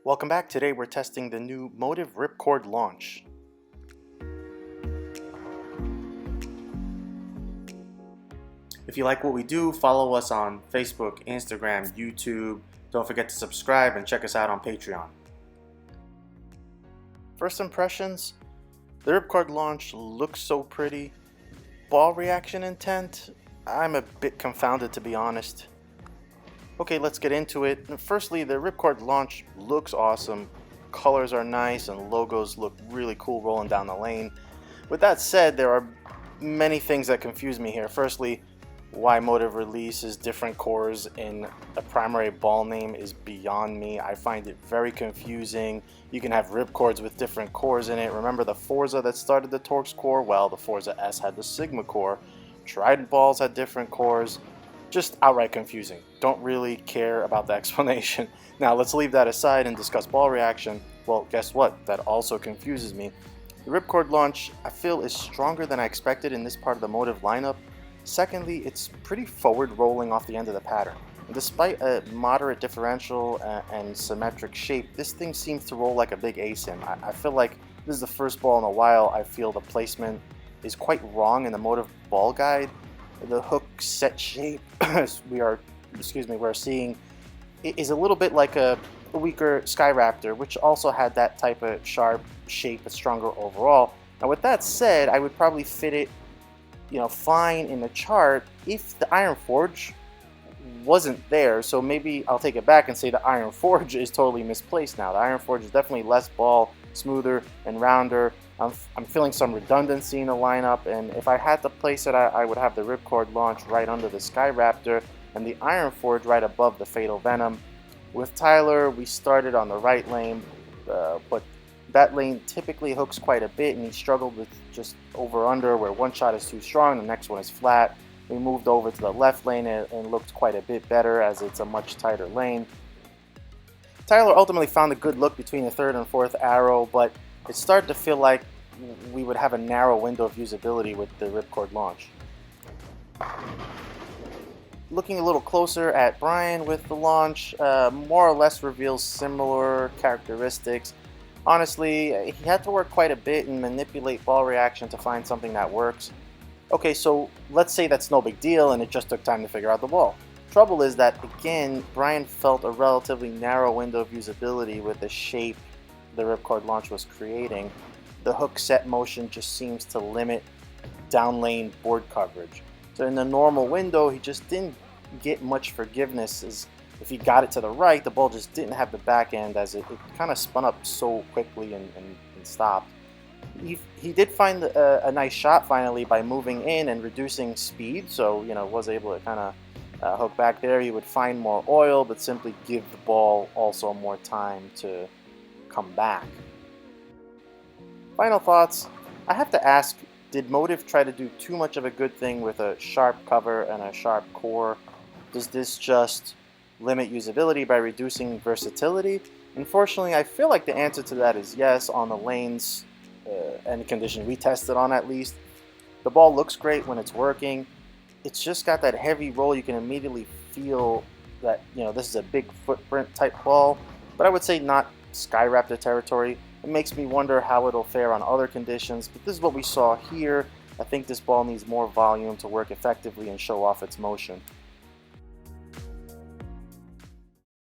Welcome back. Today we're testing the new Motiv Ripcord launch. If you like what we do, follow us on Facebook, Instagram, YouTube. Don't forget to subscribe and check us out on Patreon. First impressions, the Ripcord launch looks so pretty. Ball reaction intent, I'm a bit confounded to be honest. Okay, let's get into it. Firstly, the Ripcord launch looks awesome. Colors are nice and logos look really cool rolling down the lane. With that said, there are many things that confuse me here. Firstly, why Motiv releases different cores in a primary ball name is beyond me. I find it very confusing. You can have Ripcords with different cores in it. Remember the Forza that started the Torx core? Well, the Forza S had the Sigma core. Trident balls had different cores. Just outright confusing. Don't really care about the explanation. Now let's leave that aside and discuss ball reaction. Well, guess what? That also confuses me. The Ripcord launch, I feel, is stronger than I expected in this part of the Motiv lineup. Secondly, it's pretty forward rolling off the end of the pattern. And despite a moderate differential and symmetric shape, this thing seems to roll like a big ASIM. I feel like this is the first ball in a while I feel the placement is quite wrong in the Motiv ball guide. The hook set shape we're seeing is a little bit like a weaker Skyraptor, which also had that type of sharp shape but stronger overall. Now with that said, I would probably fit it fine in the chart if the Iron Forge wasn't there. So maybe I'll take it back and say the Iron Forge is totally misplaced now. The Iron Forge is definitely less ball, smoother and rounder. I'm feeling some redundancy in the lineup, and if I had to place it, I would have the Ripcord launch right under the Skyraptor and the Iron Forge right above the Fatal Venom. With Tyler, we started on the right lane, but that lane typically hooks quite a bit, and he struggled with just over-under, where one shot is too strong, the next one is flat. We moved over to the left lane and looked quite a bit better, as it's a much tighter lane. Tyler ultimately found a good look between the third and fourth arrow, but it started to feel like we would have a narrow window of usability with the Ripcord launch. Looking a little closer at Brian with the launch, more or less reveals similar characteristics. Honestly, he had to work quite a bit and manipulate ball reaction to find something that works. Okay, so let's say that's no big deal and it just took time to figure out the ball. Trouble is that, again, Brian felt a relatively narrow window of usability with the shape the Ripcord launch was creating. The hook set motion just seems to limit down lane board coverage. So in the normal window, he just didn't get much forgiveness, as if he got it to the right, the ball just didn't have the back end, as it kind of spun up so quickly and stopped. He did find a nice shot finally by moving in and reducing speed, so was able to kind of hook back there. He would find more oil, but simply give the ball also more time to come back. Final thoughts. I have to ask, did Motiv try to do too much of a good thing with a sharp cover and a sharp core? Does this just limit usability by reducing versatility? Unfortunately, I feel like the answer to that is yes on the lanes and the condition we tested on, at least. The ball looks great when it's working. It's just got that heavy roll. You can immediately feel that this is a big footprint type ball, but I would say not Skyraptor territory. It makes me wonder how it'll fare on other conditions, but this is what we saw here. I think this ball needs more volume to work effectively and show off its motion.